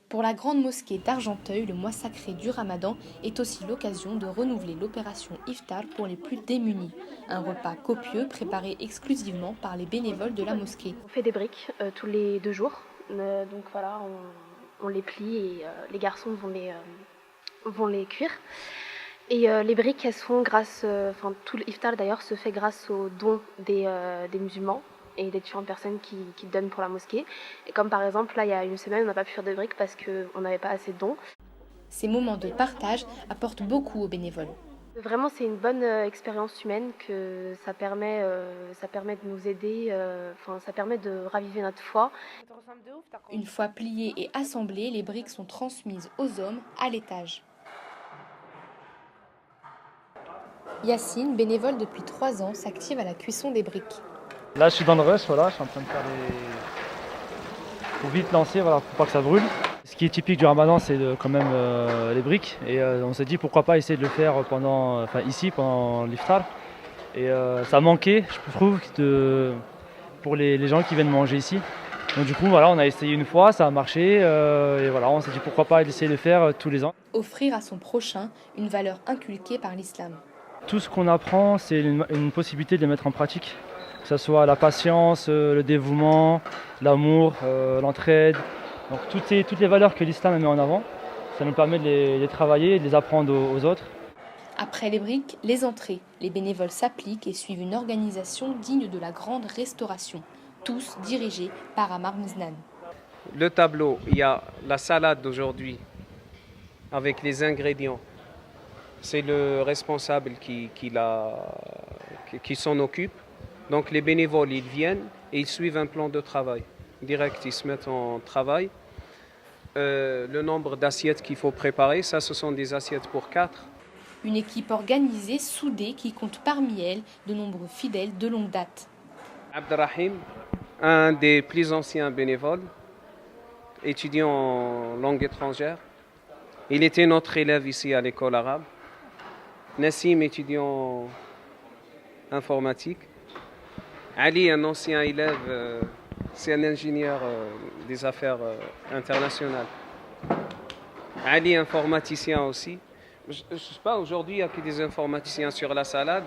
Pour la grande mosquée d'Argenteuil, le mois sacré du Ramadan est aussi l'occasion de renouveler l'opération Iftar pour les plus démunis. Un repas copieux préparé exclusivement par les bénévoles de la mosquée. On fait des briques tous les 2 jours. Donc voilà, on les plie et les garçons vont les cuire. Et les briques, elles sont tout l'iftar d'ailleurs se fait grâce aux dons des musulmans et des différentes personnes qui donnent pour la mosquée. Et comme par exemple, là, il y a une semaine, on n'a pas pu faire de briques parce qu'on n'avait pas assez de dons. Ces moments de partage apportent beaucoup aux bénévoles. Vraiment, c'est une bonne expérience humaine que ça permet de nous aider, ça permet de raviver notre foi. Une fois pliées et assemblées, les briques sont transmises aux hommes à l'étage. Yacine, bénévole depuis 3 ans, s'active à la cuisson des briques. Là, je suis dans le rush, voilà, je suis en train de faire Faut vite lancer, voilà, pour pas que ça brûle. Ce qui est typique du Ramadan, c'est quand même les briques. Et on s'est dit pourquoi pas essayer de le faire ici, pendant l'iftar. Et ça manquait, je trouve, pour les gens qui viennent manger ici. Donc du coup, voilà, on a essayé une fois, ça a marché. Et voilà, on s'est dit pourquoi pas essayer de le faire tous les ans. Offrir à son prochain une valeur inculquée par l'islam. Tout ce qu'on apprend, c'est une possibilité de les mettre en pratique. Que ce soit la patience, le dévouement, l'amour, l'entraide. Donc toutes les valeurs que l'islam met en avant, ça nous permet de les travailler et de les apprendre aux autres. Après les briques, les entrées. Les bénévoles s'appliquent et suivent une organisation digne de la grande restauration, tous dirigés par Amar Miznan. Le tableau, il y a la salade d'aujourd'hui avec les ingrédients. C'est le responsable qui s'en occupe. Donc les bénévoles, ils viennent et ils suivent un plan de travail. Direct, ils se mettent en travail. Le nombre d'assiettes qu'il faut préparer, ça, ce sont des assiettes pour 4. Une équipe organisée, soudée, qui compte parmi elles de nombreux fidèles de longue date. Abderrahim, un des plus anciens bénévoles, étudiant en langue étrangère. Il était notre élève ici à l'école arabe. Nassim, étudiant en informatique. Ali, un ancien élève, c'est un ingénieur des affaires internationales. Ali, informaticien aussi. Je ne sais pas, aujourd'hui, il n'y a que des informaticiens sur la salade.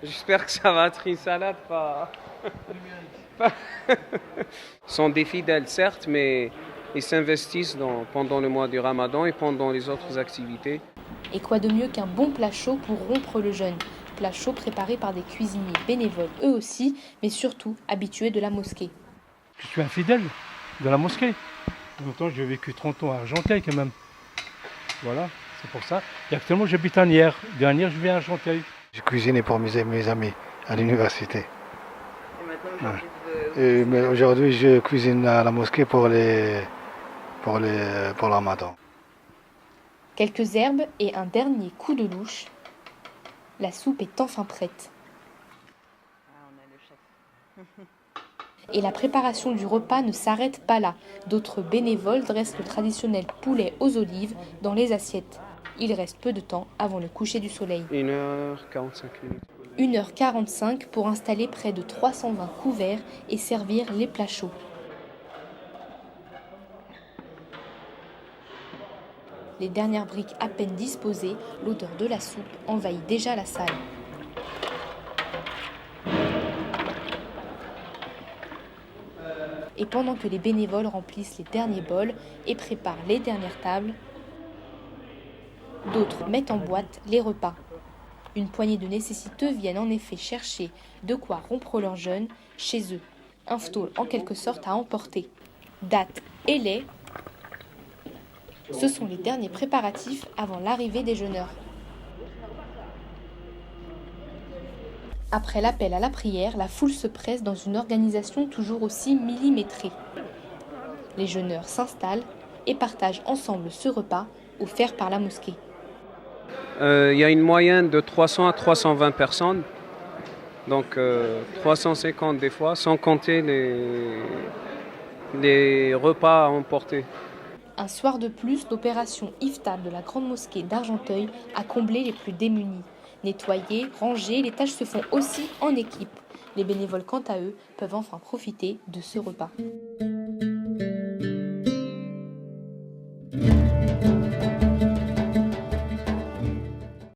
J'espère que ça va être une salade, pas... sont des fidèles, certes, mais ils s'investissent pendant le mois du Ramadan et pendant les autres activités. Et quoi de mieux qu'un bon plat chaud pour rompre le jeûne? Plat chaud préparé par des cuisiniers bénévoles eux aussi, mais surtout habitués de la mosquée. Je suis un fidèle de la mosquée. En même temps, j'ai vécu 30 ans à Argenteuil quand même. Voilà, c'est pour ça. Et actuellement, j'habite à Nières. Dernière, je viens à Argenteuil. J'ai cuisiné pour mes amis à l'université. Et maintenant, Mais aujourd'hui, je cuisine à la mosquée pour le Ramadan. Quelques herbes et un dernier coup de louche. La soupe est enfin prête. Et la préparation du repas ne s'arrête pas là. D'autres bénévoles dressent le traditionnel poulet aux olives dans les assiettes. Il reste peu de temps avant le coucher du soleil. 1h45. 1h45 pour installer près de 320 couverts et servir les plats chauds. Les dernières briques à peine disposées, l'odeur de la soupe envahit déjà la salle. Et pendant que les bénévoles remplissent les derniers bols et préparent les dernières tables, d'autres mettent en boîte les repas. Une poignée de nécessiteux viennent en effet chercher de quoi rompre leur jeûne chez eux. Un ftoul en quelque sorte à emporter. Dattes et lait, ce sont les derniers préparatifs avant l'arrivée des jeûneurs. Après l'appel à la prière, la foule se presse dans une organisation toujours aussi millimétrée. Les jeûneurs s'installent et partagent ensemble ce repas offert par la mosquée. Il y a une moyenne de 300 à 320 personnes, donc 350 des fois, sans compter les repas à emporter. Un soir de plus, l'opération Iftar de la grande mosquée d'Argenteuil a comblé les plus démunis. Nettoyer, ranger, les tâches se font aussi en équipe. Les bénévoles, quant à eux, peuvent enfin profiter de ce repas.